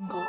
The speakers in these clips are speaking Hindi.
jungle.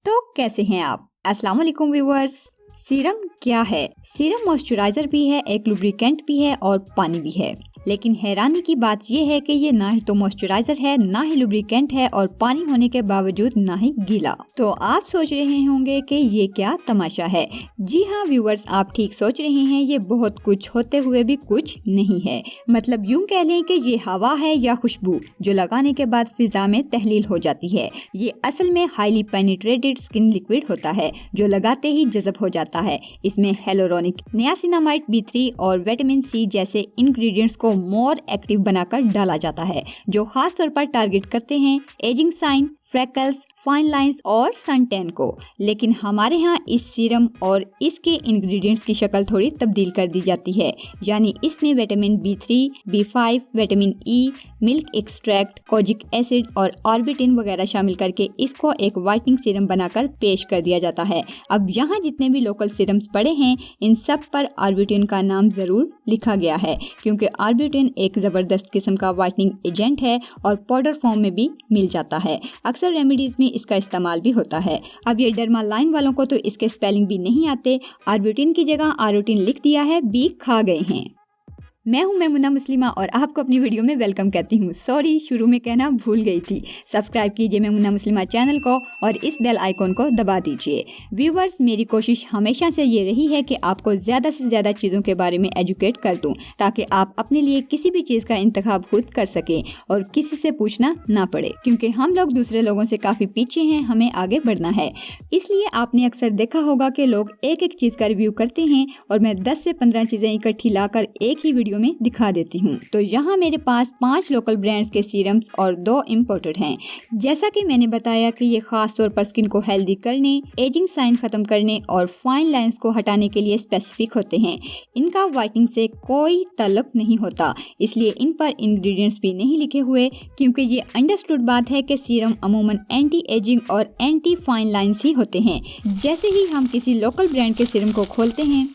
तो कैसे हैं आप? अस्सलाम वालेकुम व्यूअर्स। सीरम क्या है? सीरम मॉइस्चराइजर भी है, एक लुब्रिकेंट भी है और पानी भी है। लेकिन हैरानी की बात यह है कि ये ना ही तो मॉइस्चराइजर है, ना ही लुब्रिकेंट है और पानी होने के बावजूद ना ही गीला। तो आप सोच रहे होंगे कि ये क्या तमाशा है। जी हाँ व्यूअर्स, आप ठीक सोच रहे हैं। ये बहुत कुछ होते हुए भी कुछ नहीं है। मतलब यूं कह लें कि ये हवा है या खुशबू जो लगाने के बाद फिजा में तहलील हो जाती है। ये असल में हाईली पेनिट्रेटेड स्किन लिक्विड होता है जो लगाते ही जज़ब हो जाता है। इसमें हेलोरोनिक, नियासिनामाइड B3 और विटामिन C जैसे इंग्रेडिएंट्स को मोर एक्टिव बनाकर डाला जाता है, जो खास तौर पर टारगेट करते हैं ageing sign, freckles, fine lines और सन टैन को। लेकिन हमारे यहाँ इस सीरम और इसके इंग्रेडिएंट्स की शक्ल थोड़ी तब्दील कर दी जाती है। यानी इसमें vitamin B3, B5, vitamin E, milk extract, kojic acid और ऑर्बिटिन वगैरह शामिल करके इसको एक वाइटनिंग सीरम बनाकर पेश कर दिया जाता है। अब यहाँ जितने भी लोकल सीरम्स पड़े हैं, इन सब पर ऑर्बिटिन का नाम जरूर लिखा गया है, क्योंकि ऑर्बिटिन एक जबरदस्त किस्म का वाइटनिंग एजेंट है और पाउडर फॉर्म में भी मिल जाता है। अक्सर रेमेडीज में इसका इस्तेमाल भी होता है। अब ये डर्मा लाइन वालों को तो इसके स्पेलिंग भी नहीं आते। ऑर्बिटिन की जगह आरोटिन लिख दिया है, बी खा गए हैं। मैं हूं मैमुना मुस्लिमा और आपको अपनी वीडियो में वेलकम कहती हूं। सॉरी, शुरू में कहना भूल गई थी। सब्सक्राइब कीजिए मैमुना मुस्लिमा चैनल को और इस बेल आइकॉन को दबा दीजिए। व्यूवर्स, मेरी कोशिश हमेशा से ये रही है कि आपको ज़्यादा से ज़्यादा चीज़ों के बारे में एजुकेट कर दूं, ताकि आप अपने लिए किसी भी चीज़ का इंतखाब खुद कर सकें और किसी से पूछना ना पड़े, क्योंकि हम लोग दूसरे लोगों से काफ़ी पीछे हैं, हमें आगे बढ़ना है। इसलिए आपने अक्सर देखा होगा कि लोग एक एक चीज़ का रिव्यू करते हैं और मैं 10 से 15 चीज़ें इकट्ठी लाकर एक ही वीडियो में दिखा देती हूँ। तो यहाँ मेरे पास 5 लोकल ब्रांड्स के सीरम्स और 2 इम्पोर्टेड हैं। जैसा कि मैंने बताया कि ये खास तौर पर स्किन को हेल्दी करने, एजिंग साइन खत्म करने और फाइन लाइंस को हटाने के लिए स्पेसिफिक होते हैं। इनका वाइटनिंग से कोई ताल्लुक नहीं होता, इसलिए इन पर इंग्रेडिएंट्स भी नहीं लिखे हुए, क्योंकि ये अंडरस्टूड बात है कि सीरम अमूमन एंटी एजिंग और एंटी फाइन लाइंस ही होते हैं। जैसे ही हम किसी लोकल ब्रांड के सीरम को खोलते हैं,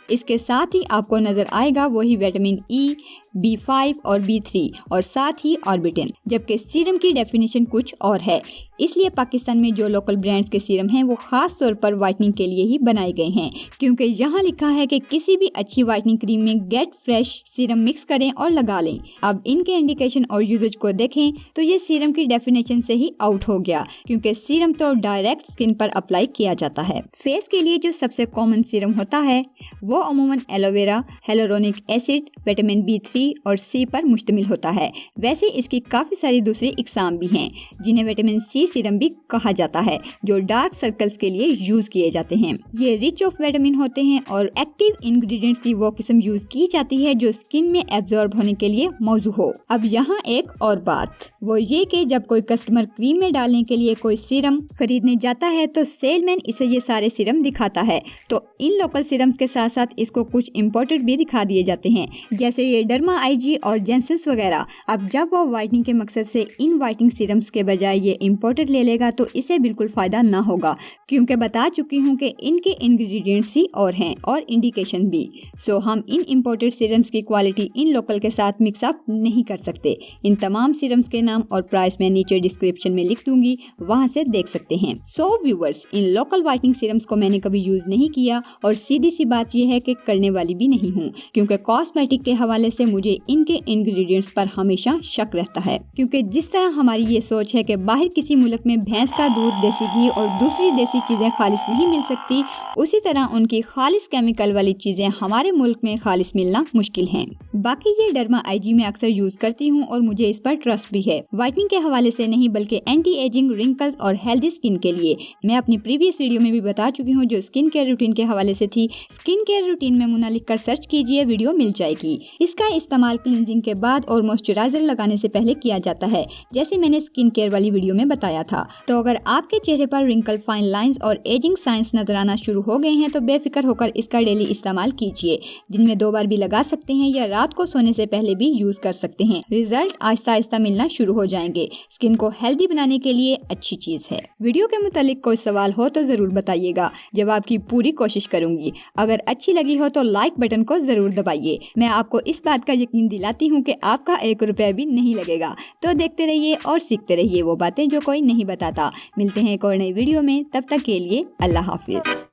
इसके साथ ही आपको नजर आएगा वही विटामिन E, B5 और B3 और साथ ही ऑर्बिटिन, जबकि सीरम की डेफिनेशन कुछ और है। इसलिए पाकिस्तान में जो लोकल ब्रांड्स के सीरम हैं वो खास तौर पर वाइटनिंग के लिए ही बनाए गए हैं, क्योंकि यहाँ लिखा है कि किसी भी अच्छी वाइटनिंग क्रीम में गेट फ्रेश सीरम मिक्स करें और लगा लें। अब इनके इंडिकेशन और यूजेज को देखें तो ये सीरम की डेफिनेशन से ही आउट हो गया, क्योंकि सीरम तो डायरेक्ट स्किन पर अप्लाई किया जाता है। फेस के लिए जो सबसे कॉमन सीरम होता है वो अमूमन एलोवेरा, हेलोरोनिक एसिड, विटामिन B3 और C पर मुश्तमिल होता है। वैसे इसकी काफ़ी सारी दूसरी इकसाम भी हैं, जिन्हें विटामिन C सीरम भी कहा जाता है, जो डार्क सर्कल्स के लिए यूज किए जाते हैं। ये रिच ऑफ विटामिन होते हैं और एक्टिव इंग्रेडिएंट्स की वो किस्म यूज की जाती है जो स्किन में एब्जॉर्ब होने के लिए मौजू हो। अब यहाँ एक और बात, वो ये कि जब कोई कस्टमर क्रीम में डालने के लिए कोई सीरम खरीदने जाता है तो सेलमैन इसे ये सारे सीरम दिखाता है। तो इन लोकल सीरम्स के साथ साथ इसको कुछ इम्पोर्टेड भी दिखा दिए जाते हैं, जैसे ये डर्मा IG और जेंसेंस वगैरह। अब जब वो वाइटनिंग के मकसद से इन वाइटनिंग सीरम्स के बजाय ये इम्पोर्टेड ले लेगा तो इसे बिल्कुल फायदा ना होगा, क्योंकि बता चुकी हूँ कि इनके इंग्रेडिएंट्स ही और हैं और इंडिकेशन भी। सो हम इन इम्पोर्टेड सीरम्स की क्वालिटी इन लोकल के साथ मिक्सअप नहीं कर सकते। इन तमाम सीरम्स के नाम और प्राइस मैं नीचे डिस्क्रिप्शन में लिख दूंगी, वहाँ से देख सकते हैं। सो व्यूअर्स, इन लोकल वाइटनिंग सीरम्स को मैंने कभी यूज नहीं किया और सीधी सी बात यह है कि करने वाली भी नहीं हूँ, क्योंकि कॉस्मेटिक के हवाले से मुझे इनके इंग्रेडिएंट्स पर हमेशा शक रहता है। क्योंकि जिस तरह हमारी ये सोच है कि बाहर किसी मुल्क में भैंस का दूध, देसी घी और दूसरी देसी चीजें खालिस नहीं मिल सकती, उसी तरह उनकी खालिस केमिकल वाली चीजें हमारे मुल्क में खालिस मिलना मुश्किल है। बाकी ये डर्मा IG में अक्सर यूज करती हूँ और मुझे इस पर ट्रस्ट भी है, वाइटनिंग के हवाले से नहीं बल्कि एंटी एजिंग, रिंकल्स और हेल्दी स्किन के लिए। मैं अपनी प्रीवियस वीडियो में भी बता चुकी हूँ जो स्किन केयर रूटीन के हवाले से थी। स्किन केयर रूटीन में मुना लिख कर सर्च कीजिए, वीडियो मिल जाएगी। इसका इस्तेमाल क्लींजिंग के बाद और मॉइस्चराइजर लगाने से पहले किया जाता है, जैसे मैंने स्किन केयर वाली वीडियो में बताया था। तो अगर आपके चेहरे पर रिंकल, फाइन लाइंस और एजिंग साइंस नजर आना शुरू हो गए हैं तो बेफिक्र होकर इसका डेली इस्तेमाल कीजिए। दिन में 2 बार भी लगा सकते हैं या रात को सोने से पहले भी यूज कर सकते हैं। रिजल्ट आहिस्ता आहिस्ता मिलना शुरू हो जाएंगे। स्किन को हेल्दी बनाने के लिए अच्छी चीज है। वीडियो के मुतालिक कोई सवाल हो तो जरूर बताइएगा, जवाब की पूरी कोशिश करूंगी। अगर अच्छी लगी हो तो लाइक बटन को जरूर दबाइए। मैं आपको इस बात का यकीन दिलाती हूँ कि आपका 1 रुपया भी नहीं लगेगा। तो देखते रहिए और सीखते रहिए वो बातें जो कोई नहीं बताता। मिलते हैं एक और नई वीडियो में, तब तक के लिए अल्लाह हाफिज।